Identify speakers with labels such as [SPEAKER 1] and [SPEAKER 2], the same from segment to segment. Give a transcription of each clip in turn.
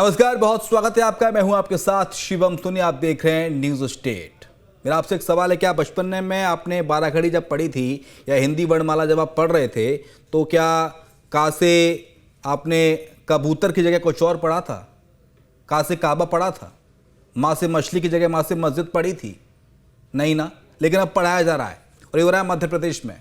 [SPEAKER 1] नमस्कार, बहुत स्वागत है आपका। मैं हूं आपके साथ शिवम सुनी। आप देख रहे हैं न्यूज स्टेट। मेरा आपसे एक सवाल है, क्या बचपन में आपने बाराखड़ी जब पढ़ी थी या हिंदी वर्णमाला जब आप पढ़ रहे थे तो क्या का से आपने कबूतर की जगह कुछ और पढ़ा था? का से काबा पढ़ा था? माँ से मछली की जगह माँ से मस्जिद पढ़ी थी? नहीं ना। लेकिन अब पढ़ाया जा रहा है और ये हो रहा है मध्य प्रदेश में।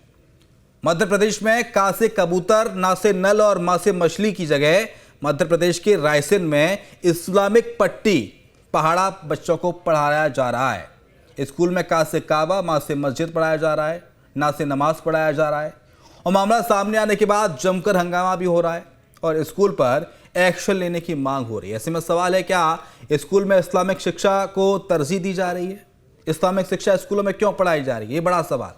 [SPEAKER 1] मध्य प्रदेश में का से कबूतर, ना से नल और माँ से मछली की जगह मध्य प्रदेश के रायसेन में इस्लामिक पट्टी पहाड़ा बच्चों को पढ़ाया जा रहा है। स्कूल में का से काबा, माँ से मस्जिद पढ़ाया जा रहा है, ना से नमाज पढ़ाया जा रहा है। और मामला सामने आने के बाद जमकर हंगामा भी हो रहा है और स्कूल पर एक्शन लेने की मांग हो रही है। ऐसे में सवाल है, क्या स्कूल में इस्लामिक शिक्षा को तरजीह दी जा रही है? इस्लामिक शिक्षा स्कूलों में क्यों पढ़ाई जा रही है? ये बड़ा सवाल।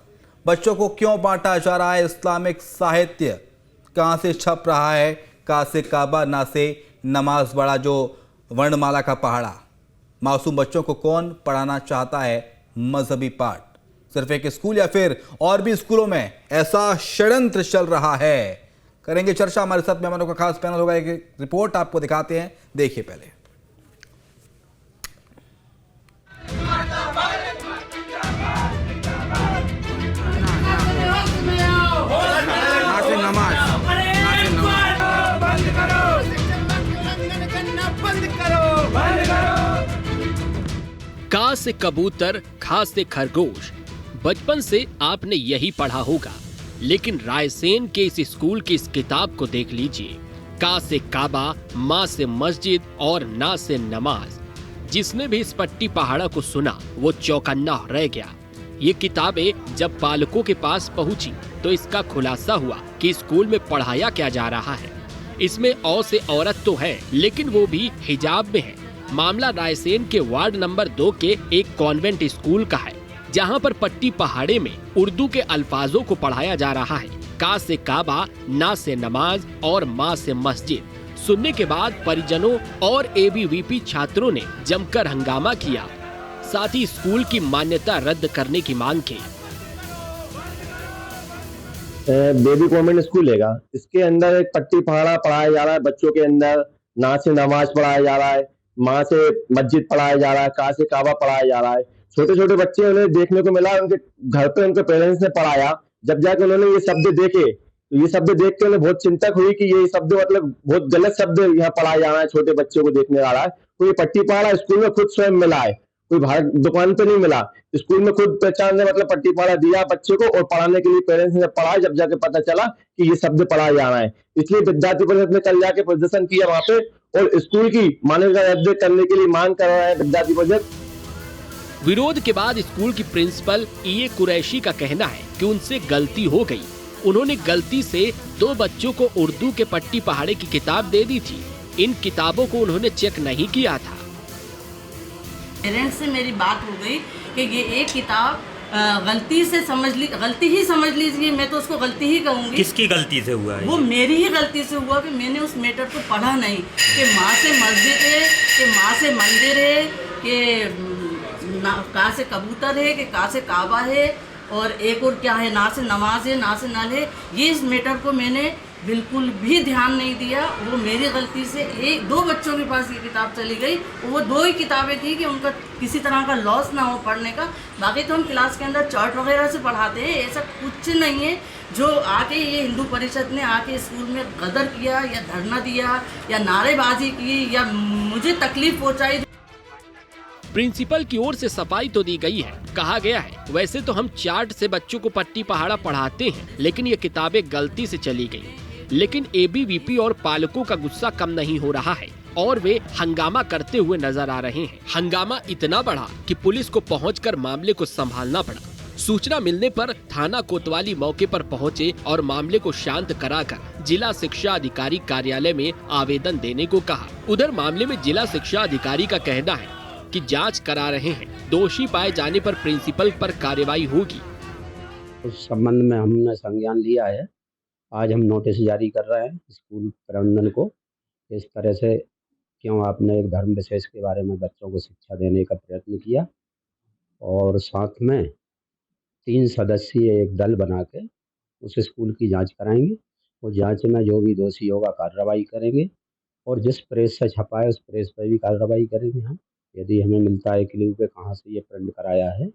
[SPEAKER 1] बच्चों को क्यों बांटा जा रहा है इस्लामिक साहित्य? कहाँ से छप रहा है का से काबा, ना से नमाज, बड़ा जो वर्णमाला का पहाड़ा? मासूम बच्चों को कौन पढ़ाना चाहता है मजहबी पाठ? सिर्फ एक स्कूल या फिर और भी स्कूलों में ऐसा षड्यंत्र चल रहा है? करेंगे चर्चा। हमारे साथ मेहमानों का खास पैनल होगा। एक रिपोर्ट आपको दिखाते हैं, देखिए पहले।
[SPEAKER 2] का से कबूतर, खा से खरगोश, बचपन से आपने यही पढ़ा होगा। लेकिन रायसेन के इस स्कूल की इस किताब को देख लीजिए। का से काबा, माँ से मस्जिद और ना से नमाज। जिसने भी इस पट्टी पहाड़ा को सुना वो चौकन्ना रह गया। ये किताबें जब पालकों के पास पहुंची तो इसका खुलासा हुआ कि स्कूल में पढ़ाया क्या जा रहा है। इसमें औ से औरत तो है, लेकिन वो भी हिजाब में है। मामला रायसेन के वार्ड नंबर 2 के एक कॉन्वेंट स्कूल का है, जहां पर पट्टी पहाड़े में उर्दू के अल्फाजों को पढ़ाया जा रहा है। का से काबा, ना से नमाज और माँ से मस्जिद। सुनने के बाद परिजनों और एबीवीपी छात्रों ने जमकर हंगामा किया। साथ ही स्कूल की मान्यता रद्द करने की मांग की।
[SPEAKER 3] बेबी कॉन्वेंट स्कूल हैगा, इसके अंदर एक पट्टी पहाड़ा पढ़ाया जा रहा है। बच्चों के अंदर ना से नमाज पढ़ाया जा रहा है, माँ से मस्जिद पढ़ाया जा रहा है, का से काबा पढ़ाया जा रहा है। छोटे छोटे बच्चे उन्हें देखने को मिला, उनके घर पे उनके पेरेंट्स ने पढ़ाया। जब जाके उन्होंने ये शब्द देखे तो ये शब्द देख के उन्हें बहुत चिंतक हुई कि ये शब्द मतलब बहुत गलत शब्द यहाँ पढ़ाया जा रहा है, छोटे बच्चों को देखने आ रहा है। तो ये पट्टी पहाड़ा स्कूल में खुद स्वयं मिला है, कोई बाहर दुकान पे नहीं मिला। स्कूल में खुद पहचान ने मतलब पट्टी पहाड़ा दिया बच्चे को, और पढ़ाने के लिए पेरेंट्स ने पढ़ा। जब जाके पता चला कि ये शब्द पढ़ाया जा रहा है, इसलिए विद्यार्थी परिषद ने कल जाके प्रदर्शन किया वहां पे और स्कूल की मान्यता रद्द करने के लिए मांग कर रहा है विद्यार्थी परिषद।
[SPEAKER 2] विरोध के बाद स्कूल की प्रिंसिपल ईए कुरैशी का कहना है कि उनसे गलती हो गई। उन्होंने गलती से 2 बच्चों को उर्दू के पट्टी पहाड़े की किताब दे दी थी। इन किताबों को उन्होंने चेक नहीं किया था।
[SPEAKER 4] पेरेंट्स से मेरी बात हो गई कि ये एक किताब गलती ही समझ लीजिए। मैं तो उसको गलती ही कहूँगी।
[SPEAKER 5] किसकी गलती से हुआ है?
[SPEAKER 4] वो मेरी ही गलती से हुआ कि मैंने उस मैटर को पढ़ा नहीं कि माँ से मस्जिद है, कि माँ से मंदिर है, कि का से कबूतर है, कि का से काबा है, और एक और क्या है, ना से नमाज है, ना से नल है। ये इस मैटर को मैंने बिल्कुल भी ध्यान नहीं दिया। वो मेरी गलती से 2 बच्चों के पास ये किताब चली गई। वो 2 ही किताबें थी कि उनका किसी तरह का लॉस ना हो पढ़ने का। बाकी तो हम क्लास के अंदर चार्ट वगैरह से पढ़ाते हैं, ऐसा कुछ नहीं है। जो आके ये हिंदू परिषद ने आके स्कूल में गदर किया या धरना दिया या नारेबाजी की या मुझे तकलीफ पहुँचाई।
[SPEAKER 2] प्रिंसिपल की ओर से सफाई तो दी गई है। कहा गया है, वैसे तो हम चार्ट से बच्चों को पट्टी पहाड़ा पढ़ाते हैं, लेकिन ये किताबें गलती से चली गई। लेकिन एबीवीपी और पालकों का गुस्सा कम नहीं हो रहा है और वे हंगामा करते हुए नजर आ रहे हैं। हंगामा इतना बढ़ा कि पुलिस को पहुंचकर मामले को संभालना पड़ा। सूचना मिलने पर थाना कोतवाली मौके पर पहुंचे और मामले को शांत कराकर जिला शिक्षा अधिकारी कार्यालय में आवेदन देने को कहा। उधर मामले में जिला शिक्षा अधिकारी का कहना है कि जांच करा रहे हैं। दोषी पाए जाने पर प्रिंसिपल पर कार्रवाई होगी।
[SPEAKER 3] उस संबंध में हमने संज्ञान लिया है। आज हम नोटिस जारी कर रहे हैं स्कूल प्रबंधन को। इस तरह से क्यों आपने एक धर्म विशेष के बारे में बच्चों को शिक्षा देने का प्रयत्न किया, और साथ में 3 सदस्यीय एक दल बना के उस स्कूल की जांच कराएंगे। वो जांच में जो भी दोषी होगा कार्रवाई करेंगे। और जिस प्रेस से छपा है उस प्रेस पर भी कार्रवाई करेंगे हम, यदि हमें मिलता है क्लू पे कहाँ से ये प्रिंट कराया है,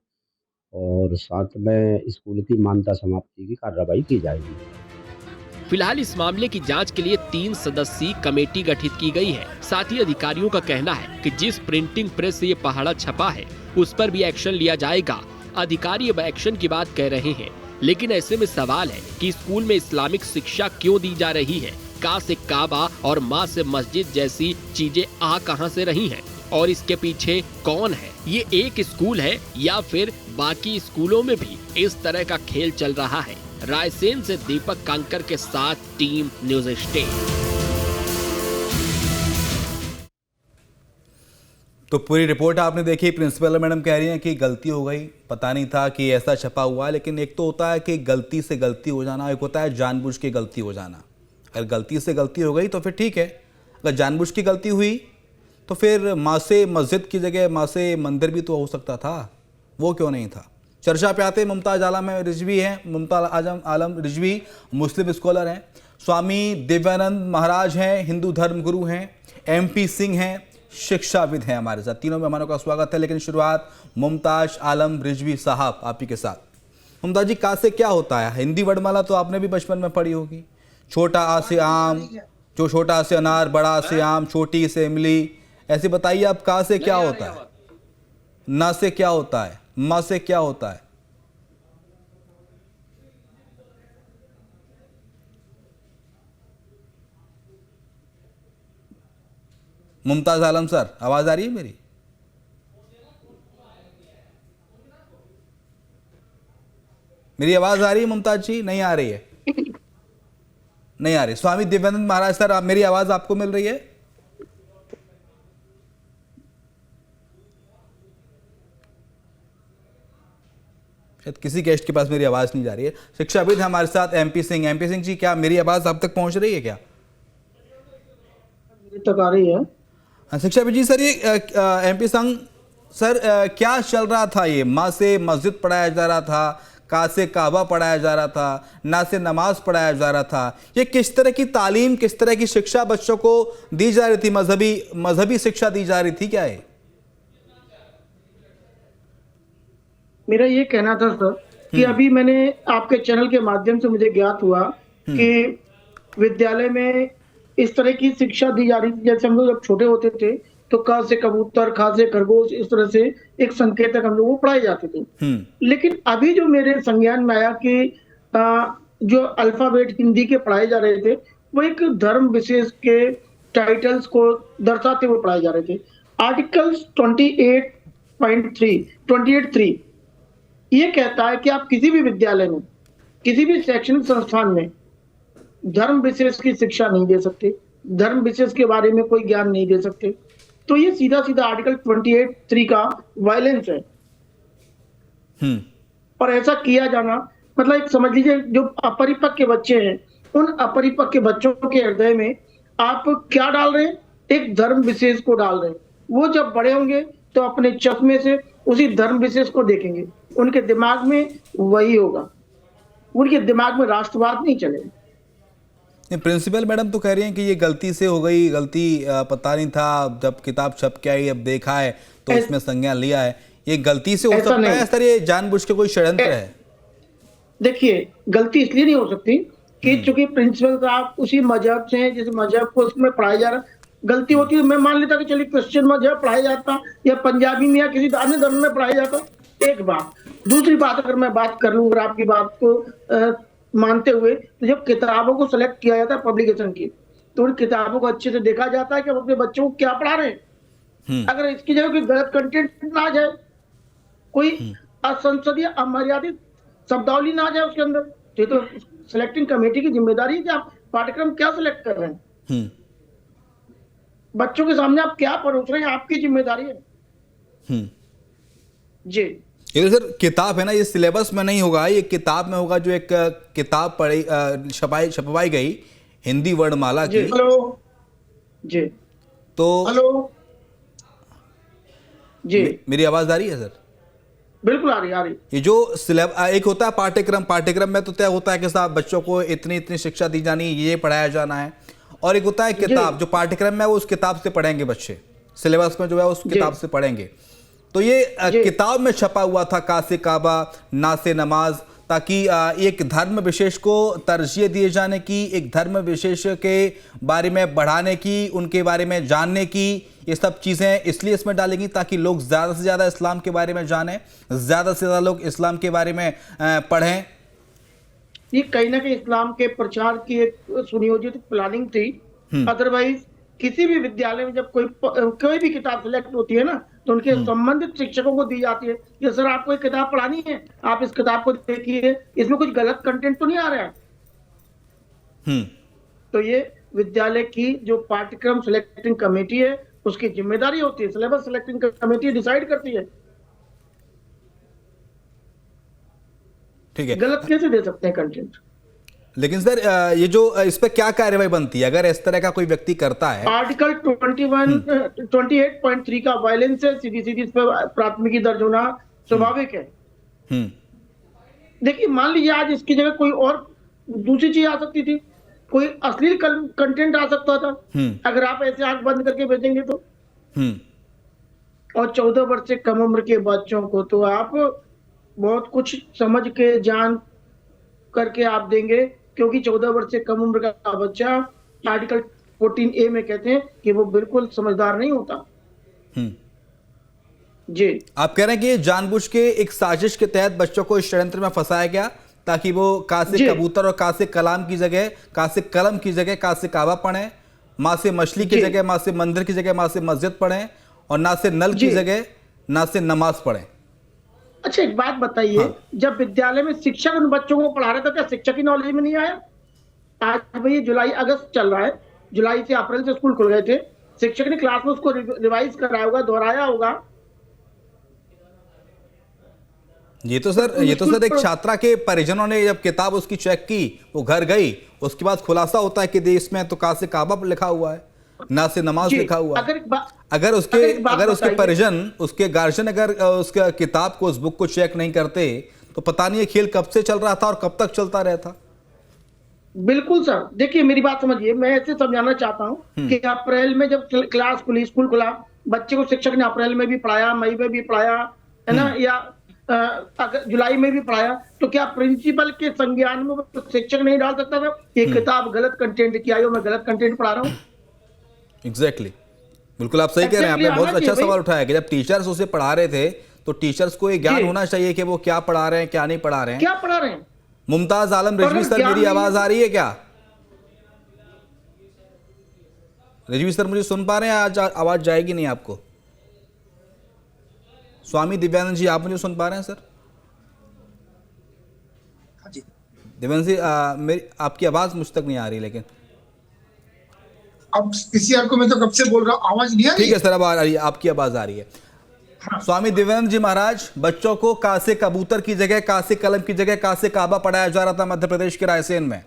[SPEAKER 3] और साथ में स्कूल की मान्यता समाप्ति की कार्रवाई की जाएगी।
[SPEAKER 2] फिलहाल इस मामले की जांच के लिए 3 सदस्यीय कमेटी गठित की गई है। साथ ही अधिकारियों का कहना है कि जिस प्रिंटिंग प्रेस से ये पहाड़ा छपा है उस पर भी एक्शन लिया जाएगा। अधिकारी अब एक्शन की बात कह रहे हैं, लेकिन ऐसे में सवाल है कि स्कूल में इस्लामिक शिक्षा क्यों दी जा रही है? का से काबा और माँ से मस्जिद जैसी चीजें आ कहां से रही हैं? और इसके पीछे कौन है? ये एक स्कूल है या फिर बाकी स्कूलों में भी इस तरह का खेल चल रहा है? रायसेन से दीपक कांकर के साथ टीम न्यूज़ स्टेट।
[SPEAKER 1] तो पूरी रिपोर्ट आपने देखी। प्रिंसिपल मैडम कह रही हैं कि गलती हो गई, पता नहीं था कि ऐसा छपा हुआ है। लेकिन एक तो होता है कि गलती से गलती हो जाना, एक होता है जानबूझ के गलती हो जाना। अगर गलती से गलती हो गई तो फिर ठीक है, अगर जानबूझ की गलती हुई तो फिर माँ से मस्जिद की जगह माँ से मंदिर भी तो हो सकता था, वो क्यों नहीं था? चर्चा पे आते मुमताज आलम रिजवी हैं। मुमताज आलम रिजवी मुस्लिम स्कॉलर हैं, स्वामी दिव्यानंद महाराज हैं, हिंदू धर्म गुरु हैं, MP सिंह हैं, शिक्षाविद हैं हमारे साथ। तीनों मेहमानों का स्वागत है। लेकिन शुरुआत मुमताज आलम रिजवी साहब आप ही के साथ। मुमताज जी, का से क्या होता है? हिंदी वर्णमाला तो आपने भी बचपन में पढ़ी होगी। छोटा आ से आम, जो छोटा से अनार, बड़ा से आम, छोटी से इमली, ऐसे बताइए आप का से क्या होता है? ना से क्या होता है? माँ से क्या होता है? मुमताज आलम सर, आवाज आ रही है मेरी? मेरी आवाज आ रही है मुमताज जी? नहीं आ रही है, नहीं आ रही। स्वामी दिव्यानंद महाराज सर, आप, मेरी आवाज आपको मिल रही है? शायद किसी गेस्ट के पास मेरी आवाज नहीं जा रही है। शिक्षाविद हमारे साथ MP सिंह। MP सिंह जी, क्या मेरी आवाज आप तक पहुंच रही है? क्या
[SPEAKER 5] तक आ रही है?
[SPEAKER 1] हाँ शिक्षाविद जी सर, ये MP सिंह सर, क्या चल रहा था? ये माँ से मस्जिद पढ़ाया जा रहा था, का से काबा पढ़ाया जा रहा था, ना से नमाज पढ़ाया जा रहा था। ये किस तरह की तालीम, किस तरह की शिक्षा बच्चों को दी जा रही थी? मजहबी शिक्षा दी जा रही थी क्या है?
[SPEAKER 5] मेरा ये कहना था सर कि अभी मैंने आपके चैनल के माध्यम से मुझे ज्ञात हुआ कि विद्यालय में इस तरह की शिक्षा दी जा रही थी। जैसे हम लोग जब छोटे होते थे तो क से कबूतर, ख से खरगोश, इस तरह से एक संकेतक हम लोग को पढ़ाए जाते थे। लेकिन अभी जो मेरे संज्ञान में आया कि जो अल्फाबेट हिंदी के पढ़ाए जा रहे थे वो एक धर्म विशेष के टाइटल्स को दर्शाते हुए पढ़ाए जा रहे थे। आर्टिकल 28.3 ये कहता है कि आप किसी भी विद्यालय में, किसी भी शैक्षणिक संस्थान में धर्म विशेष की शिक्षा नहीं दे सकते, धर्म विशेष के बारे में कोई ज्ञान नहीं दे सकते। तो ये सीधा सीधा आर्टिकल 28.3 का वायलेंस है। और ऐसा किया जाना मतलब एक समझ लीजिए, जो अपरिपक्व के बच्चे हैं, उन अपरिपक्व के बच्चों के हृदय में आप क्या डाल रहे हैं? एक धर्म विशेष को डाल रहे हैं। वो जब बड़े होंगे तो अपने चश्मे से उसी धर्म विशेष को देखेंगे, उनके दिमाग में वही होगा, उनके दिमाग में राष्ट्रवाद नहीं चलेगा।
[SPEAKER 1] प्रिंसिपल मैडम तो कह रही हैं कि ये गलती से हो गई, गलती पता नहीं था, जब किताब छप के आई, अब देखा है तो इसमें संज्ञान लिया है। ये गलती से हो सकता है सर? ये जानबूझ के कोई षड्यंत्र है?
[SPEAKER 5] देखिए, गलती इसलिए नहीं हो सकती कि चूंकि प्रिंसिपल साहब उसी मजहब से हैं, जिस मजहब को उसमें पढ़ाया जा रहा है। गलती होती है, मैं मान लेता कि चलिए क्रिश्चियन मजहब पढ़ाया जाता या पंजाबी में या किसी अन्य धर्म में पढ़ाया जाता, एक बात। दूसरी बात, अगर मैं बात कर लूँ, अगर आपकी बात को मानते हुए, तो जब किताबों को सेलेक्ट किया जाता है पब्लिकेशन की, तो उन किताबों को अच्छे से देखा जाता है कि हम अपने बच्चों को क्या पढ़ा रहे हैं। अगर इसकी जगह कोई गलत कंटेंट ना आ जाए, कोई असंसदीय अमर्यादित शब्दावली ना आ जाए उसके अंदर, तो ये तो सिलेक्टिंग कमेटी की जिम्मेदारी है कि आप पाठ्यक्रम क्या सिलेक्ट कर रहे हैं, बच्चों के सामने आप क्या परोस रहे हैं, आपकी जिम्मेदारी है। जी,
[SPEAKER 1] ये सर किताब है ना, ये सिलेबस में नहीं होगा, ये किताब में होगा, जो एक किताब पढ़ी छपवाई गई हिंदी वर्णमाला की।
[SPEAKER 5] हेलो जी,
[SPEAKER 1] तो
[SPEAKER 5] हेलो जी,
[SPEAKER 1] मेरी आवाज आ रही है सर?
[SPEAKER 5] बिल्कुल आ रही, आ रही।
[SPEAKER 1] ये जो एक होता है पाठ्यक्रम में तो तय होता है कि साहब बच्चों को इतनी इतनी शिक्षा दी जानी, ये पढ़ाया जाना है। और एक होता है किताब, जो पाठ्यक्रम में है वो उस किताब से पढ़ेंगे बच्चे, सिलेबस में जो है उस किताब से पढ़ेंगे। तो ये किताब में छपा हुआ था कासे काबा नासे नमाज, ताकि एक धर्म विशेष को तरजीह दिए जाने की, एक धर्म विशेष के बारे में बढ़ाने की, उनके बारे में जानने की, ये सब चीज़ें इसलिए इसमें डालेंगी ताकि लोग ज़्यादा से ज़्यादा इस्लाम के बारे में जानें, ज़्यादा से ज़्यादा लोग इस्लाम के बारे में पढ़ें।
[SPEAKER 5] ये कहीं ना कहीं इस्लाम के प्रचार की एक सुनियोजित प्लानिंग थी। अदरवाइज किसी भी विद्यालय में जब कोई भी किताब सिलेक्ट होती है ना, तो उनके संबंधित शिक्षकों को दी जाती है कि सर आपको एक किताब पढ़ानी है, आप इस किताब को देखिए, इसमें कुछ गलत कंटेंट तो नहीं आ रहा है। तो ये विद्यालय की जो पाठ्यक्रम सिलेक्टिंग कमेटी है उसकी जिम्मेदारी होती है, सिलेबस सिलेक्टिंग कमेटी डिसाइड करती है।
[SPEAKER 1] ठीक है,
[SPEAKER 5] गलत कैसे दे सकते हैं कंटेंट?
[SPEAKER 1] लेकिन सर ये जो इस पर क्या कार्रवाई बनती है अगर इस तरह का कोई व्यक्ति करता है?
[SPEAKER 5] आर्टिकल 28.3 का वायलेंस है, सीधी सीधी इस पर प्राथमिकी दर्ज होना स्वाभाविक है। देखिए मान लीजिए आज इसकी जगह कोई और दूसरी चीज आ सकती थी, कोई अश्लील कंटेंट आ सकता था, अगर आप ऐसे आंख बंद करके भेजेंगे तो। और 14 वर्ष से कम उम्र के बच्चों को तो आप बहुत कुछ समझ के जान करके आप देंगे, क्योंकि 14 वर्ष से कम उम्र का बच्चा आर्टिकल 14A में कहते हैं कि वो बिल्कुल समझदार नहीं होता। जी,
[SPEAKER 1] आप कह रहे हैं कि जानबूझ के एक साजिश के तहत बच्चों को इस षड्यंत्र में फंसाया गया ताकि वो कासे कबूतर और कासे कलाम की जगह, कासे कलम की जगह कासे काबा पढ़ें, माँ से मछली की जगह माँ से मंदिर की जगह माँ से मस्जिद पढ़ें, और ना से नल की जगह ना से नमाज पढ़ें।
[SPEAKER 5] अच्छा एक बात बताइए, जब विद्यालय में शिक्षक उन बच्चों को पढ़ा रहा था, क्या शिक्षक की नॉलेज में नहीं आया? आज भाई जुलाई अगस्त चल रहा है, जुलाई से अप्रैल से स्कूल खुल गए थे, शिक्षक ने क्लास में उसको रिवाइज कराया होगा, दोहराया होगा।
[SPEAKER 1] ये तो सर एक छात्रा के परिजनों ने जब किताब उसकी चेक की, वो घर गई, उसके बाद खुलासा होता है कि देश में तो कासे काबा लिखा हुआ है, ना से नमाज लिखा हुआ है। अगर उसके परिजन, उसके गार्जियन अगर उसके किताब को, उस बुक को चेक नहीं करते तो पता नहीं ये खेल कब से चल रहा था और कब तक चलता रहता।
[SPEAKER 5] बिल्कुल सर, देखिए मेरी बात समझिए, मैं ऐसे समझाना चाहता हूँ कि अप्रैल में जब क्लास खुली, स्कूल खुला, बच्चे को शिक्षक ने अप्रैल में भी पढ़ाया, मई में भी पढ़ाया, है ना, या अगर जुलाई में भी पढ़ाया, तो क्या प्रिंसिपल के संज्ञान में शिक्षक नहीं डाल सकता था कि किताब गलत कंटेंट की आई हो, मैं गलत कंटेंट पढ़ा रहा हूँ?
[SPEAKER 1] एग्जैक्टली, बिल्कुल आप सही कह रहे हैं। आपने बहुत अच्छा सवाल उठाया कि जब टीचर्स उसे पढ़ा रहे थे तो टीचर्स को ये ज्ञान होना चाहिए कि वो क्या पढ़ा रहे हैं, क्या नहीं पढ़ा रहे हैं,
[SPEAKER 5] क्या पढ़ा रहे हैं।
[SPEAKER 1] मुमताज आलम रिजवी सर, मेरी आवाज आ रही है क्या? रिजवी सर मुझे सुन पा रहे हैं? आज आवाज जाएगी नहीं आपको। स्वामी दिव्यानंद जी, आप मुझे सुन पा रहे हैं सर? दिव्यानंद जी, मेरी आपकी आवाज मुझ तक नहीं आ रही, लेकिन
[SPEAKER 6] अब पीसीआर को मैं तो कब से बोल रहा हूँ, आवाज नहीं आ रही?
[SPEAKER 1] ठीक है सर, अब आ रही है, आपकी आवाज आ रही है। स्वामी दिव्यानंद जी महाराज, बच्चों को कासे कबूतर की जगह, कासे कलम की जगह कासे काबा पढ़ाया जा रहा था मध्य प्रदेश के रायसेन में।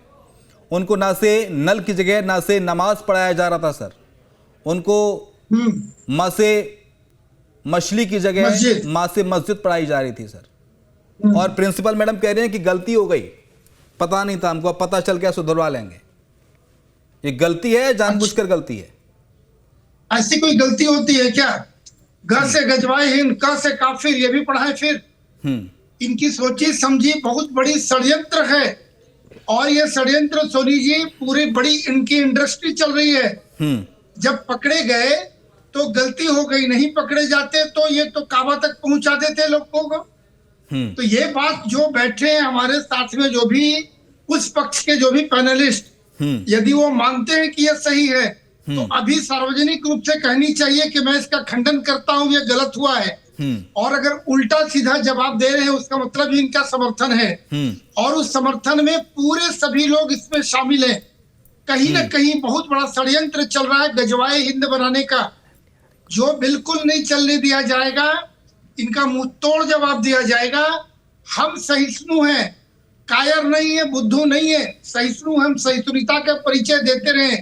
[SPEAKER 1] उनको ना से नल की जगह ना से नमाज पढ़ाया जा रहा था सर। उनको माँ से मछली की जगह माँ से मस्जिद पढ़ाई जा रही थी सर। और प्रिंसिपल मैडम कह रहे हैं कि गलती हो गई, पता नहीं था हमको, अब पता चल गया, सुधरवा लेंगे। ये गलती है, जानबूझकर गलती है?
[SPEAKER 6] ऐसी कोई गलती होती है क्या? घर से गजवाए हिंद, क से काफिर, ये भी पढ़ाए फिर। इनकी सोची समझी बहुत बड़ी षड्यंत्र है, और ये षड्यंत्र सोनी जी पूरी बड़ी इनकी इंडस्ट्री चल रही है। जब पकड़े गए तो गलती हो गई, नहीं पकड़े जाते तो ये तो काबा तक पहुंचा देते लोगों को। तो ये बात जो बैठे हैं हमारे साथ में, जो भी उस पक्ष के जो भी पैनलिस्ट, यदि वो मानते हैं कि ये सही है तो अभी सार्वजनिक रूप से कहनी चाहिए कि मैं इसका खंडन करता हूं, ये गलत हुआ है। और अगर उल्टा सीधा जवाब दे रहे हैं उसका मतलब इनका समर्थन है, और उस समर्थन में पूरे सभी लोग इसमें शामिल हैं। कहीं ना कहीं बहुत बड़ा षड्यंत्र चल रहा है गजवाए हिंद बनाने का, जो बिल्कुल नहीं चलने दिया जाएगा। इनका मुंह तोड़ जवाब दिया जाएगा। हम सहिष्णु हैं, कायर नहीं है, बुद्धू नहीं है, सहिष्णु, हम सहिष्णुता का परिचय देते रहे।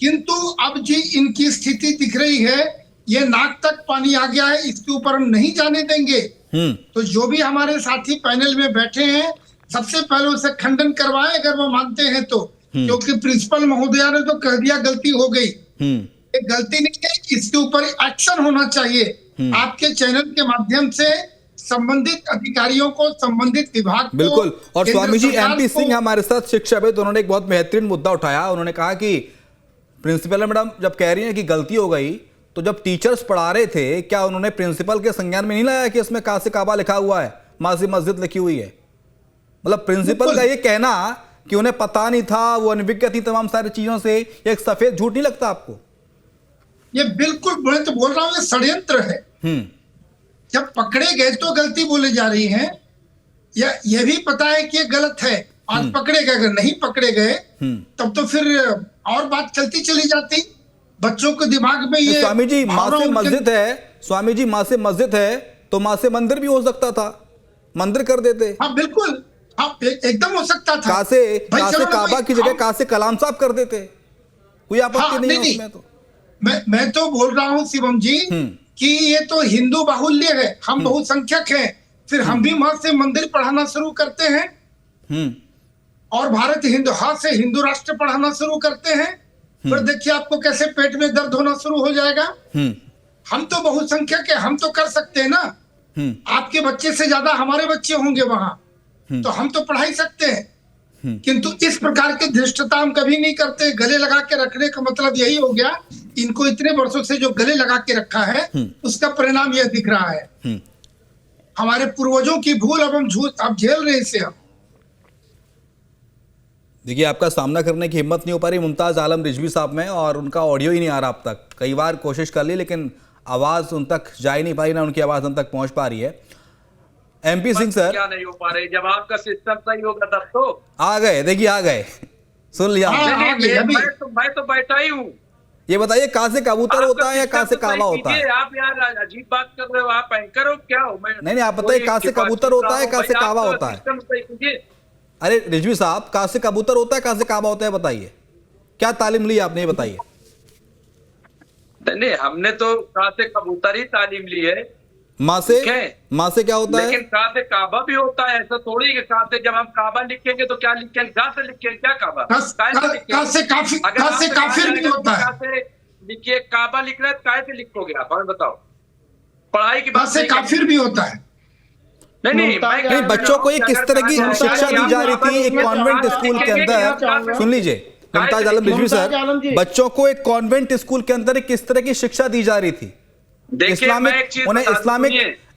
[SPEAKER 6] किंतु अब जी इनकी स्थिति दिख रही है, ये नाक तक पानी आ गया है, इसके ऊपर हम नहीं जाने देंगे। तो जो भी हमारे साथी पैनल में बैठे हैं, सबसे पहले उसे खंडन करवाएं अगर वो मानते हैं तो, क्योंकि प्रिंसिपल महोदया ने तो कह दिया गलती हो गई।
[SPEAKER 1] हम्म
[SPEAKER 6] ये गलती नहीं है, इसके ऊपर एक्शन होना चाहिए। आपके चैनल के माध्यम से संबंधित अधिकारियों को, संबंधित विभाग को,
[SPEAKER 1] बिल्कुल। और
[SPEAKER 6] केंद्र
[SPEAKER 1] स्वामी जी
[SPEAKER 6] सरकार
[SPEAKER 1] एमपी
[SPEAKER 6] को-
[SPEAKER 1] सिंह हमारे साथ शिक्षाविद, उन्होंने एक बहुत बेहतरीन मुद्दा उठाया। उन्होंने कहा कि प्रिंसिपल मैडम जब कह रही हैं कि गलती हो गई, तो जब टीचर्स पढ़ा रहे थे क्या उन्होंने प्रिंसिपल के संज्ञान में नहीं लाया कि इसमें का से काबा लिखा हुआ है, माँ से मस्जिद लिखी हुई है? मतलब प्रिंसिपल का ये कहना कि उन्हें पता नहीं था, वो अनभिज्ञ थी तमाम सारी चीजों से, ये एक सफेद झूठ नहीं लगता आपको?
[SPEAKER 6] ये बिल्कुल, मैं तो बोल रहा हूँ ये षड्यंत्र है। जब पकड़े गए तो गलती बोले जा रही है, या ये भी पता है कि ये गलत है, आज पकड़े गए। अगर नहीं पकड़े गए तब तो फिर और बात चलती चली जाती। बच्चों के दिमाग में ये
[SPEAKER 1] स्वामी जी माँ
[SPEAKER 6] भावना
[SPEAKER 1] से
[SPEAKER 6] उनके-
[SPEAKER 1] मस्जिद है, स्वामी जी माँ से मस्जिद है तो माँ से मंदिर भी हो सकता था, मंदिर कर देते।
[SPEAKER 6] हाँ बिल्कुल, हाँ एकदम हो सकता था।
[SPEAKER 1] का से
[SPEAKER 6] चलो ना
[SPEAKER 1] काबा
[SPEAKER 6] भाई,
[SPEAKER 1] की जगह
[SPEAKER 6] हम-
[SPEAKER 1] का से कलाम साहब कर देते, कोई आपत्ति
[SPEAKER 6] हाँ,
[SPEAKER 1] नहीं है
[SPEAKER 6] नहीं,
[SPEAKER 1] उसमें तो।
[SPEAKER 6] मैं तो बोल रहा हूँ शिवम जी कि ये तो हिंदू बाहुल्य है, हम बहुसंख्यक हैं, फिर हम भी माँ से मंदिर पढ़ाना शुरू करते हैं और भारत हिंदू हाथ से हिंदू राष्ट्र पढ़ाना शुरू करते हैं, फिर देखिए आपको कैसे पेट में दर्द होना शुरू हो जाएगा। हम तो बहुसंख्यक है, हम तो कर सकते हैं ना। आपके बच्चे से ज्यादा हमारे बच्चे होंगे वहां, तो हम तो पढ़ा ही सकते हैं। किंतु इस प्रकार की धृष्टता हम कभी नहीं करते। गले लगा के रखने का मतलब यही हो गया, इनको इतने वर्षों से जो गले लगा के रखा है उसका परिणाम यह दिख रहा है। हमारे पूर्वजों की भूल अब हम अब झेल रहे इसे। हम
[SPEAKER 1] देखिए आपका सामना करने की हिम्मत नहीं हो पा रही मुमताज आलम रिजवी साहब में, और उनका ऑडियो ही नहीं आ रहा अब तक। कई बार कोशिश कर ली लेकिन आवाज उन तक जा ही नहीं पा रही, ना उनकी आवाज उन तक पहुंच पा रही है। एमपी सिंह सर
[SPEAKER 7] क्या नहीं हो पा रहे, जब आपका सिस्टम सही होगा तब तो
[SPEAKER 1] आ गए, देखिए आ गए, सुन लिया
[SPEAKER 6] हाँ,
[SPEAKER 1] आपने।
[SPEAKER 6] हाँ, अभी-
[SPEAKER 7] मैं तो बैठा ही हूँ।
[SPEAKER 1] ये बताइए का से कबूतर होता है या का से काबा होता है?
[SPEAKER 7] आप यार अजीब बात कर रहे हो, आप एंकर हो क्या हो? मैं
[SPEAKER 1] नहीं, आप बताइए का से कबूतर होता है, का से काबा होता है?
[SPEAKER 7] सिस्टम सही कीजिए।
[SPEAKER 1] अरे रिजवी साहब, का से कबूतर होता है, का से काबा होता है, बताइए क्या तालीम ली आपने, ये बताइए।
[SPEAKER 7] नहीं, हमने तो का से कबूतर ही तालीम ली है।
[SPEAKER 1] माँ से
[SPEAKER 7] ठीक है।
[SPEAKER 1] माँ से क्या होता है?
[SPEAKER 7] लेकिन का से काबा भी होता है, ऐसा थोड़ी कि का से जब हम काबा लिखेंगे तो क्या लिखेंगे, का से लिखेंगे क्या काबा?
[SPEAKER 6] का से काफिर भी होता है।
[SPEAKER 7] का से लिखिए, काबा लिख रहे काय से लिखोगे आप, हमें बताओ। पढ़ाई की
[SPEAKER 6] का
[SPEAKER 7] बात
[SPEAKER 6] से
[SPEAKER 7] नहीं कर-
[SPEAKER 6] काफिर भी होता है।
[SPEAKER 7] नहीं
[SPEAKER 1] नहीं, बच्चों को ये किस तरह की शिक्षा दी जा रही थी एक कॉन्वेंट स्कूल के अंदर? सुन लीजिए मुमताज आलम रिजवी सर, बच्चों को एक कॉन्वेंट स्कूल के अंदर किस तरह की शिक्षा दी जा रही थी? उन्हें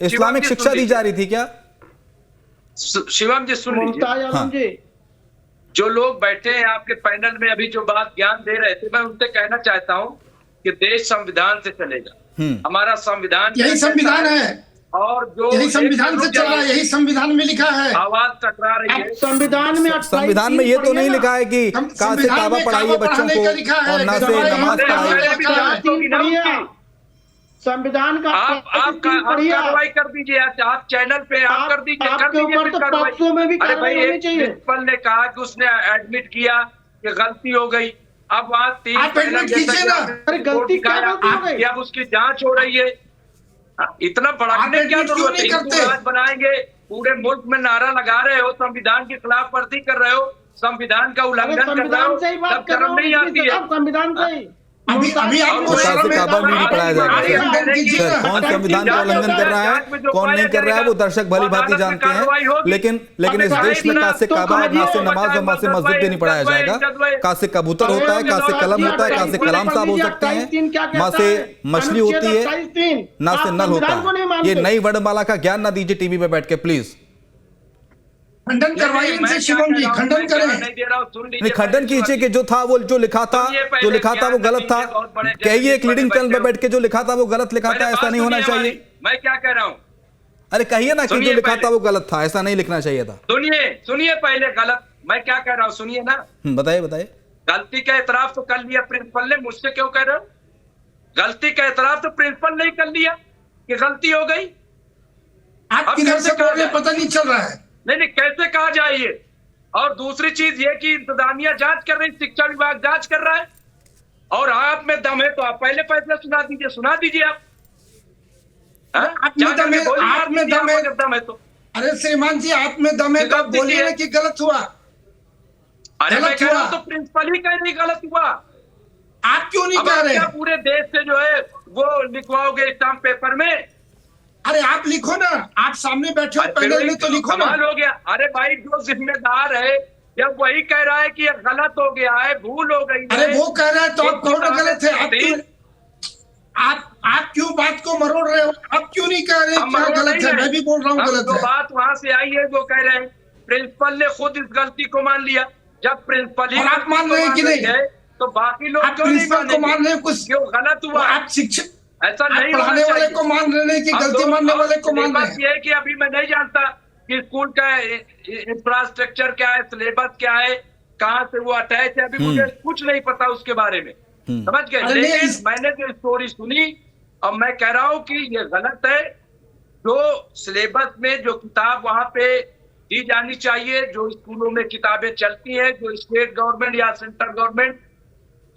[SPEAKER 1] इस्लामिक शिक्षा दी जा रही थी क्या?
[SPEAKER 7] शिवम जी सुन
[SPEAKER 5] मुमताज
[SPEAKER 7] लीजिए,
[SPEAKER 5] आलम जी,
[SPEAKER 7] जो लोग बैठे हैं आपके पैनल में अभी जो बात ज्ञान दे रहे थे, मैं उनसे कहना चाहता हूं कि देश संविधान से चलेगा। हमारा संविधान
[SPEAKER 6] यही संविधान है,
[SPEAKER 7] और जो
[SPEAKER 6] यही संविधान से चल रहा है, यही संविधान में लिखा है।
[SPEAKER 7] आवाज टकरा रही है।
[SPEAKER 1] संविधान में ये तो नहीं लिखा है कि का से काबा पढ़ाइए बच्चों को और ना से नमाज पढ़ाइए।
[SPEAKER 5] संविधान का
[SPEAKER 7] आप कार्रवाई कर दीजिए, आप चैनल पे आप कर दीजिए,
[SPEAKER 5] आपके ऊपर तो पॉक्सो में भी
[SPEAKER 7] अरे भाई,
[SPEAKER 5] कार्रवाई होनी चाहिए।
[SPEAKER 7] प्रिंसिपल ने कहा कि उसने एडमिट किया कि गलती हो गई। अब वहाँ तीन
[SPEAKER 6] आप admit कीजिए ना।
[SPEAKER 5] अरे गलती क्या गलती हो गई?
[SPEAKER 7] अब उसकी जांच हो रही है। इतना भड़कने
[SPEAKER 6] आप
[SPEAKER 7] क्या
[SPEAKER 6] admit क्यों
[SPEAKER 7] जरूरत है?
[SPEAKER 6] नहीं
[SPEAKER 7] हिंदू
[SPEAKER 6] करते?
[SPEAKER 7] राज बनाएंगे, पूरे मुल्क में नारा लगा रहे हो, संविधान की खिलाफ वर्जी कर रहे हो, संविधान का उल्लंघन कर रहे हो,
[SPEAKER 5] संविधान से ही बात
[SPEAKER 7] तब
[SPEAKER 5] कर रहा
[SPEAKER 7] शर्म नहीं आती है?
[SPEAKER 5] हूँ, संविधान से ही।
[SPEAKER 6] अभी आपको
[SPEAKER 1] तो
[SPEAKER 6] शर्म
[SPEAKER 1] से काबा भी नहीं पढ़ाया जाएगा सर। सर कौन संविधान का उल्लंघन कर रहा है, कौन नहीं कर रहा है, वो दर्शक भली भांति जानते हैं। लेकिन इस देश में का से काबा और ना से नमाज और ना से मस्जिद भी नहीं पढ़ाया जाएगा। का से कबूतर होता है, का से कलम होता है, का से कलाम साहब हो सकते हैं, माँ से मछली होती है, ना से नल होता है। ये नई वर्णमाला का ज्ञान ना दीजिए टीवी पे बैठ के प्लीज।
[SPEAKER 6] खंडन करवाइए इनसे शिवम जी, खंडन करें।
[SPEAKER 1] नहीं, खंडन कीजिए कि जो था वो जो लिखा था वो गलत था। कहिए एक लीडिंग चैनल पे बैठ के जो लिखा था वो गलत लिखा था, ऐसा नहीं होना चाहिए।
[SPEAKER 7] मैं क्या कह रहा हूँ,
[SPEAKER 1] अरे कहिए ना कि जो लिखा था वो गलत था, ऐसा नहीं लिखना चाहिए था।
[SPEAKER 7] सुनिए पहले गलत मैं क्या कह रहा हूँ, सुनिए ना।
[SPEAKER 1] बताइए बताइए।
[SPEAKER 7] गलती का एतराफ तो कर लिया प्रिंसिपल ने, मुझसे क्यों कह रहे हो? गलती का एतराफ तो प्रिंसिपल ने ही कर लिया कि गलती हो गई।
[SPEAKER 6] आप किधर से बोल रहे पता नहीं चल रहा है।
[SPEAKER 7] नहीं, कैसे कहा जाए ये? और दूसरी चीज ये कि इंतजामिया जांच कर रही, शिक्षा विभाग जांच कर रहा है, और आप में दम है तो आप पहले फैसला सुना दीजिए आप।
[SPEAKER 6] आप में दम है
[SPEAKER 7] दम है तो
[SPEAKER 6] अरे श्रीमान जी, आप में दम है तो बोलिए ना कि गलत हुआ।
[SPEAKER 7] अरे मैं
[SPEAKER 6] गलत
[SPEAKER 7] कह रहा
[SPEAKER 6] हुआ।
[SPEAKER 7] हूं तो प्रिंसिपल ही कह रही गलत हुआ।
[SPEAKER 6] आप क्यों नहीं
[SPEAKER 7] अब
[SPEAKER 6] कह
[SPEAKER 7] आप
[SPEAKER 6] रहे?
[SPEAKER 7] क्या पूरे देश से जो है वो लिखवाओगे स्टाम्प पेपर में?
[SPEAKER 6] अरे आप लिखो ना, आप सामने बैठे हो
[SPEAKER 7] फिर
[SPEAKER 6] पैनल
[SPEAKER 7] वही
[SPEAKER 6] में, तो लिखो ना।
[SPEAKER 7] कमाल हो गया। अरे भाई जो जिम्मेदार है जब वही कह रहा है कि ये गलत हो गया है, भूल हो गई है।
[SPEAKER 6] अरे वो कह रहा है तो आप कहो ना गलत है।
[SPEAKER 7] एक
[SPEAKER 6] आप क्यों बात को मरोड़ रहे हो? आप क्यों नहीं कह रहे
[SPEAKER 7] हम
[SPEAKER 6] क्या
[SPEAKER 7] मरोड़
[SPEAKER 6] गलत
[SPEAKER 7] नहीं
[SPEAKER 6] है?
[SPEAKER 7] रहे।
[SPEAKER 6] मैं भी बोल रहा हूँ
[SPEAKER 7] हम
[SPEAKER 6] गलत
[SPEAKER 7] जो
[SPEAKER 6] है।
[SPEAKER 7] बात वहां से आई है वो कह रहे हैं प्रिंसिपल ने खुद इस गलती को मान लिया। जब प्रिंसिपल ही
[SPEAKER 6] और आप मान रहे हैं कि
[SPEAKER 7] मान
[SPEAKER 6] नहीं?
[SPEAKER 7] रही है, तो बाकी लोग
[SPEAKER 6] आप
[SPEAKER 7] क्यों नहीं
[SPEAKER 6] प्रिंसिपल को मान
[SPEAKER 7] मानेंगे?
[SPEAKER 6] रहे हैं, कुछ
[SPEAKER 7] क्यों गलत
[SPEAKER 6] तो
[SPEAKER 7] हुआ?
[SPEAKER 6] आप शिक्षक,
[SPEAKER 7] ऐसा
[SPEAKER 6] आप
[SPEAKER 7] नहीं होना
[SPEAKER 6] पढ़ाने वाले
[SPEAKER 7] चाहिए।
[SPEAKER 6] को मान रहे हैं कि
[SPEAKER 7] अब
[SPEAKER 6] गलती
[SPEAKER 7] तो
[SPEAKER 6] मानने
[SPEAKER 7] और
[SPEAKER 6] वाले को मान रहे
[SPEAKER 7] सिलेबस
[SPEAKER 6] हैं?
[SPEAKER 7] ये है कि अभी मैं नहीं जानता कि स्कूल का इंफ्रास्ट्रक्चर क्या है, सिलेबस क्या है, कहाँ से वो अटैच है, अभी मुझे कुछ नहीं पता उसके बारे में। समझ गए?
[SPEAKER 6] अरे नहीं,
[SPEAKER 7] लेकिन मैंने जो स्टोरी सुनी और मैं कह रहा हूँ कि ये गलत है। जो सिलेबस में जो किताब वहां पे दी जानी चाहिए, जो स्कूलों में किताबें चलती हैं, जो स्टेट गवर्नमेंट या सेंट्रल गवर्नमेंट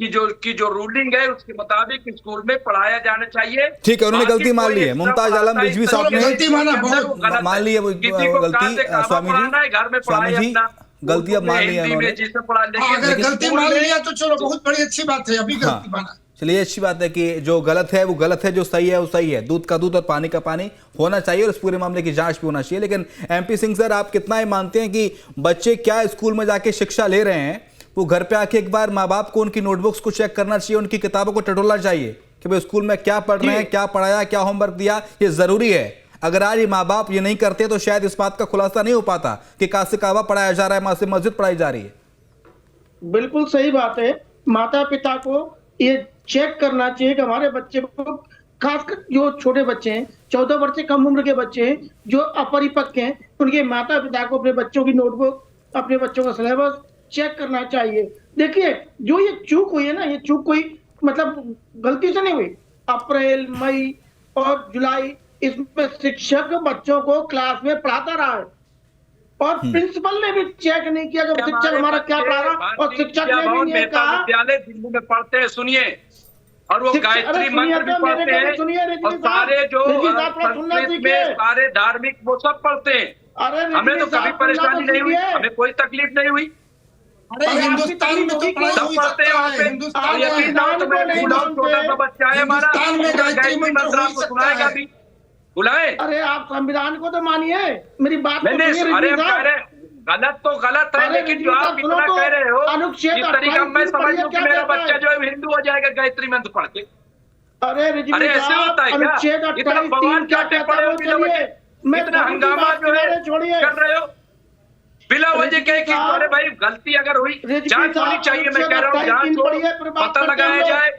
[SPEAKER 7] की जो रूलिंग है उसके मुताबिक स्कूल में पढ़ाया जाना चाहिए।
[SPEAKER 1] ठीक है, उन्होंने
[SPEAKER 7] बाकी
[SPEAKER 1] गलती मान
[SPEAKER 7] कोई
[SPEAKER 1] ली है।
[SPEAKER 7] एक्स्ट्रा
[SPEAKER 1] मुमताज आलम
[SPEAKER 7] पढ़ाता है,
[SPEAKER 1] रिजवी
[SPEAKER 7] इस
[SPEAKER 1] साहब
[SPEAKER 7] तरह
[SPEAKER 1] ने
[SPEAKER 7] के
[SPEAKER 6] गलती माना,
[SPEAKER 7] अंदर वो
[SPEAKER 6] बहुत
[SPEAKER 7] गलत
[SPEAKER 1] मान
[SPEAKER 7] है।
[SPEAKER 1] ली है वो
[SPEAKER 7] किसी को
[SPEAKER 1] गलती।
[SPEAKER 7] कहाँ से कहाँ
[SPEAKER 1] स्वामी
[SPEAKER 7] पढ़ाना है, घर में
[SPEAKER 1] स्वामी
[SPEAKER 7] पढ़ाए
[SPEAKER 1] जी
[SPEAKER 7] अपना,
[SPEAKER 1] गलती अब मान ली है
[SPEAKER 7] हिंदी में
[SPEAKER 1] उन्होंने।
[SPEAKER 7] जिसे पढ़ा।
[SPEAKER 6] अगर
[SPEAKER 7] लेकिन
[SPEAKER 6] गलती
[SPEAKER 7] स्कूल
[SPEAKER 6] मान
[SPEAKER 7] में
[SPEAKER 6] लिया तो चलो बहुत बड़ी अच्छी बात है, अभी गलती माना।
[SPEAKER 1] चलिए अच्छी बात है कि जो गलत है वो गलत है, जो सही है वो सही है। दूध का दूध और पानी का पानी होना चाहिए और इस पूरे मामले की जांच भी होना चाहिए। लेकिन एमपी सिंह सर, आप कितना ही मानते हैं कि बच्चे क्या स्कूल में जाके शिक्षा ले रहे हैं, वो घर पे आके एक बार माँ बाप को उनकी नोटबुक्स को चेक करना चाहिए, उनकी किताबों को टटोलना चाहिए कि भाई स्कूल में क्या पढ़ रहे हैं, क्या पढ़ाया, क्या होमवर्क दिया, ये जरूरी है। अगर आज ये माँ बाप ये नहीं करते तो शायद इस बात का खुलासा नहीं हो पाता कि कासे काबा पढ़ाया जा रहा है, माँ से मस्जिद पढ़ाई जा रही है।
[SPEAKER 5] बिल्कुल सही बात है। माता पिता को ये चेक करना चाहिए कि हमारे बच्चे को, खासकर जो छोटे बच्चे हैं, 14 वर्ष से कम उम्र के बच्चे हैं, जो अपरिपक्व हैं, उनके माता पिता को अपने बच्चों की नोटबुक, अपने बच्चों का सिलेबस चेक करना चाहिए। देखिए, जो ये चूक हुई है ना, ये चूक कोई मतलब गलती से नहीं हुई। अप्रैल, मई और जुलाई इसमें शिक्षक बच्चों को क्लास में पढ़ाता रहा है और प्रिंसिपल ने भी चेक नहीं किया कि शिक्षक हमारा क्या पढ़ा रहा, और शिक्षक ने भी नहीं कहा।
[SPEAKER 7] विद्यालय दिल्ली में पढ़ते हैं, सुनिए, और वो गायत्री मंत्र भी पढ़ते हैं, और सारे जो संस्कृत में सारे धार्मिक वो सब पढ़ते हैं। हमें तो कभी परेशानी नहीं हुई, हमें कोई तकलीफ नहीं हुई।
[SPEAKER 6] अरे हिंदुस्तान में तो पढ़ाई
[SPEAKER 7] सब
[SPEAKER 6] हो
[SPEAKER 7] पढ़ते हैं
[SPEAKER 6] सकता
[SPEAKER 7] वहाँ
[SPEAKER 6] है।
[SPEAKER 7] पे।
[SPEAKER 6] हिंदुस्तान
[SPEAKER 7] यकीन ना हो तो मैं छोटा सा बच्चा है हमारा,
[SPEAKER 6] हिंदुस्तान में गायत्री मंत्र हो
[SPEAKER 7] आपको
[SPEAKER 6] सकता
[SPEAKER 7] सुनाएगा
[SPEAKER 6] है।
[SPEAKER 7] भी, बुलाए।
[SPEAKER 5] अरे आप संविधान को तो मानिए, मेरी बात को
[SPEAKER 7] मैंने
[SPEAKER 5] सुनिए।
[SPEAKER 7] अरे
[SPEAKER 5] रिजवी
[SPEAKER 7] कह
[SPEAKER 5] साहब,
[SPEAKER 7] रहे गलत तो गलत है,
[SPEAKER 5] अरे
[SPEAKER 7] लेकिन
[SPEAKER 5] रिजवी
[SPEAKER 7] जो आप
[SPEAKER 5] साहब,
[SPEAKER 7] इतना
[SPEAKER 5] सुनो तो,
[SPEAKER 7] कह रहे हो
[SPEAKER 5] अनुच्छेद
[SPEAKER 7] इस तरीका
[SPEAKER 5] 28
[SPEAKER 7] मैं समझ लूं कि
[SPEAKER 5] क्या
[SPEAKER 7] मेरा
[SPEAKER 5] कहता
[SPEAKER 7] बच्चा
[SPEAKER 5] है?
[SPEAKER 7] जो है हिंदू हो जाएगा गायत्री मंत्र पढ़ के।
[SPEAKER 5] अरे रिजवी
[SPEAKER 7] अरे ऐसे
[SPEAKER 5] साहब,
[SPEAKER 7] होता है क्या?
[SPEAKER 5] अनुच्छेद
[SPEAKER 7] इतना
[SPEAKER 5] 28
[SPEAKER 7] भगवान
[SPEAKER 5] क्या
[SPEAKER 7] चाटे
[SPEAKER 5] कहता
[SPEAKER 7] पड़े
[SPEAKER 5] है
[SPEAKER 7] हो
[SPEAKER 5] वो
[SPEAKER 7] बिना
[SPEAKER 5] चलिए,
[SPEAKER 7] वजह
[SPEAKER 5] मैं
[SPEAKER 7] इतना
[SPEAKER 5] धर्म की
[SPEAKER 7] हंगामा
[SPEAKER 5] बात
[SPEAKER 7] जो है
[SPEAKER 5] किनारे छोड़िए।
[SPEAKER 7] कर रहे हो बिना वजह के कि अरे भाई गलती अगर हुई
[SPEAKER 5] रिजवी
[SPEAKER 7] जांच होनी
[SPEAKER 5] साहब,
[SPEAKER 7] चाहिए। मैं कह रहा हूँ
[SPEAKER 5] अनुच्छेद 28
[SPEAKER 7] जांच हो,
[SPEAKER 5] पढ़िए, फिर बात
[SPEAKER 7] पता
[SPEAKER 5] करते हैं
[SPEAKER 7] लगाया
[SPEAKER 5] हम लोग।
[SPEAKER 7] जाए।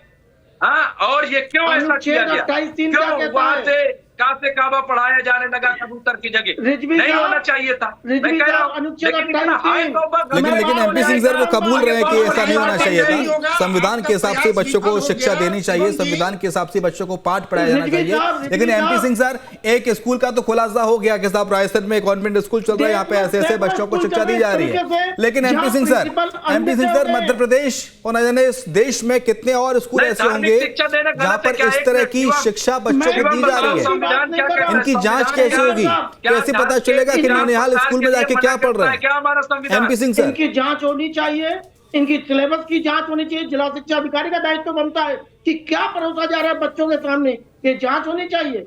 [SPEAKER 7] हाँ, और ये क्यों ऐसा किया
[SPEAKER 5] अनुच्छेद
[SPEAKER 7] गया?
[SPEAKER 5] 28 क्या
[SPEAKER 7] क्यों
[SPEAKER 5] कहता
[SPEAKER 7] वहां
[SPEAKER 5] है?
[SPEAKER 7] से कासे काबा पढ़ाया जाने लगा कबूतर की जगह?
[SPEAKER 5] रिजवी
[SPEAKER 7] नहीं
[SPEAKER 5] साहब,
[SPEAKER 7] होना चाहिए था। मैं
[SPEAKER 5] रिजवी
[SPEAKER 7] कह रहा
[SPEAKER 5] साहब,
[SPEAKER 7] हूँ
[SPEAKER 5] अनुच्छेद
[SPEAKER 7] लेकिन इतना
[SPEAKER 5] 28
[SPEAKER 7] हाय तौबा
[SPEAKER 1] लेकिन
[SPEAKER 7] गलत
[SPEAKER 1] लेकिन
[SPEAKER 7] बात
[SPEAKER 1] एमपी
[SPEAKER 7] हो
[SPEAKER 1] सिंह सर वो
[SPEAKER 7] जाएगा।
[SPEAKER 1] कबूल रहे हैं कि ऐसा नहीं होना चाहिए था। संविधान के हिसाब से बच्चों को शिक्षा देनी चाहिए, संविधान के हिसाब से बच्चों को पाठ पढ़ाया जाना चाहिए। लेकिन एमपी सिंह सर, एक स्कूल का तो खुलासा हो गया कि साहब रायसेन में कॉन्वेंट स्कूल चल रहा है, यहाँ पे ऐसे ऐसे बच्चों को शिक्षा दी जा रही है। लेकिन एमपी सिंह सर, मध्य प्रदेश और न जाने इस देश में कितने और स्कूल ऐसे होंगे जहां पर इस तरह की शिक्षा बच्चों को दी जा रही है। इनकी जांच कैसे होगी? कैसे पता चलेगा कि नौनिहाल स्कूल में जाके क्या पढ़ रहे
[SPEAKER 7] क्या हमारा
[SPEAKER 1] हैं?
[SPEAKER 7] संविधान?
[SPEAKER 1] एमपी सिंह सर,
[SPEAKER 5] इनकी जांच होनी चाहिए, इनकी सिलेबस की जांच होनी चाहिए। जिला शिक्षा अधिकारी का दायित्व बनता है कि क्या परोसा जा रहा है बच्चों के सामने, ये जांच होनी चाहिए।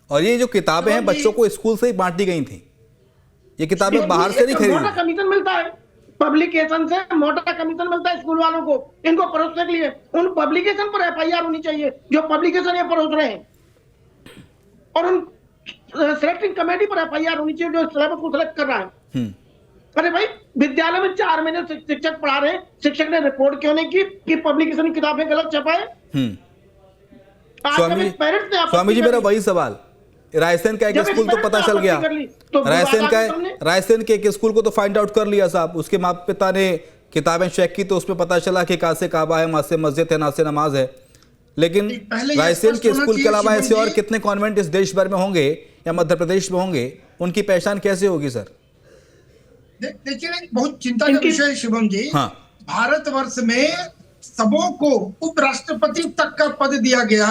[SPEAKER 1] और ये जो किताबें हैं बच्चों को स्कूल से ही बांटी गई थी, ये किताबें बाहर से नहीं
[SPEAKER 5] मोटा
[SPEAKER 1] खरीदी।
[SPEAKER 5] कमीशन मिलता है पब्लिकेशन से, मोटा कमीशन मिलता है स्कूल वालों को इनको परोसने के लिए। उन पब्लिकेशन पर FIR होनी चाहिए जो पब्लिकेशन ये परोस रहे हैं, और उन सिलेक्टिंग कमेटी पर FIR होनी चाहिए जो सिलेबस को सिलेक्ट कर रहा है। अरे भाई, विद्यालय में 4 महीने से शिक्षक पढ़ा रहे हैं, शिक्षक ने रिपोर्ट क्यों नहीं की कि पब्लिकेशन की किताबें गलत छपाए?
[SPEAKER 1] स्वामी जी, मेरा वही सवाल, रायसेन का एक स्कूल तो पता चल गया, रायसेन के एक स्कूल को तो फाइंड आउट कर लिया साहब, उसके माता पिता ने किताबें चेक की तो उसमें पता चला कि कासे काबा है, मासे मस्जिद है, नासे नमाज है। लेकिन रायसेन के स्कूल के अलावा ऐसे और कितने कॉन्वेंट इस देश भर में होंगे या मध्य प्रदेश में होंगे, उनकी पहचान कैसे होगी सर?
[SPEAKER 6] देखिए, बहुत चिंता का विषय है शिवम जी।
[SPEAKER 1] हाँ,
[SPEAKER 6] भारतवर्ष में सबों को उपराष्ट्रपति तक का पद दिया गया,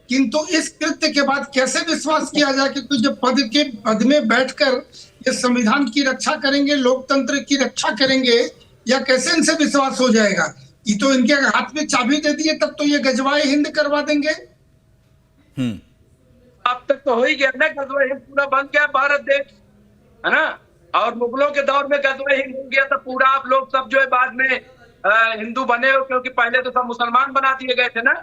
[SPEAKER 6] किंतु इस कृत्य के बाद कैसे विश्वास किया जाए कि कुछ पद में बैठकर ये संविधान की रक्षा करेंगे, लोकतंत्र की रक्षा करेंगे, या कैसे इनसे विश्वास हो जाएगा? ये तो इनके हाथ में चाबी दे दिए, तब तो ये गजवाए हिंद करवा देंगे।
[SPEAKER 7] अब तक तो हो ही गया ना, गजवाए हिंद पूरा बन गया भारत देश, है ना। और मुगलों के दौर में गजवाए हिंद हो गया तो पूरा आप लोग सब जो है बाद में हिंदू बने हो, क्योंकि पहले तो सब मुसलमान बना दिए गए थे ना।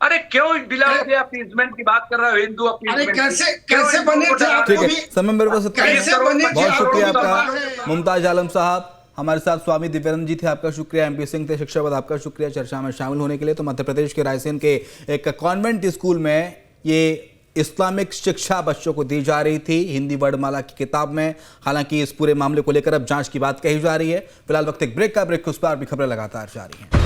[SPEAKER 7] अरे क्यों बिला अपीजमेंट की बात कर रहे हो? हिंदू
[SPEAKER 6] अरे कैसे बने थे आप?
[SPEAKER 1] ठीक है, समय मेरे पास
[SPEAKER 6] कैसे बने थे?
[SPEAKER 1] बहुत शुक्रिया आपका मुमताज आलम साहब। हमारे साथ स्वामी दिव्यानंद जी थे, आपका शुक्रिया। MP सिंह थे शिक्षाविद, आपका शुक्रिया चर्चा में शामिल होने के लिए। तो मध्य प्रदेश के रायसेन के एक कॉन्वेंट स्कूल में ये इस्लामिक शिक्षा बच्चों को दी जा रही थी हिंदी वर्णमाला की किताब में। हालांकि इस पूरे मामले को लेकर अब जांच की बात कही जा रही है। फिलहाल वक्त एक ब्रेक का, ब्रेक के उस पार भी खबरें लगातार जारी हैं।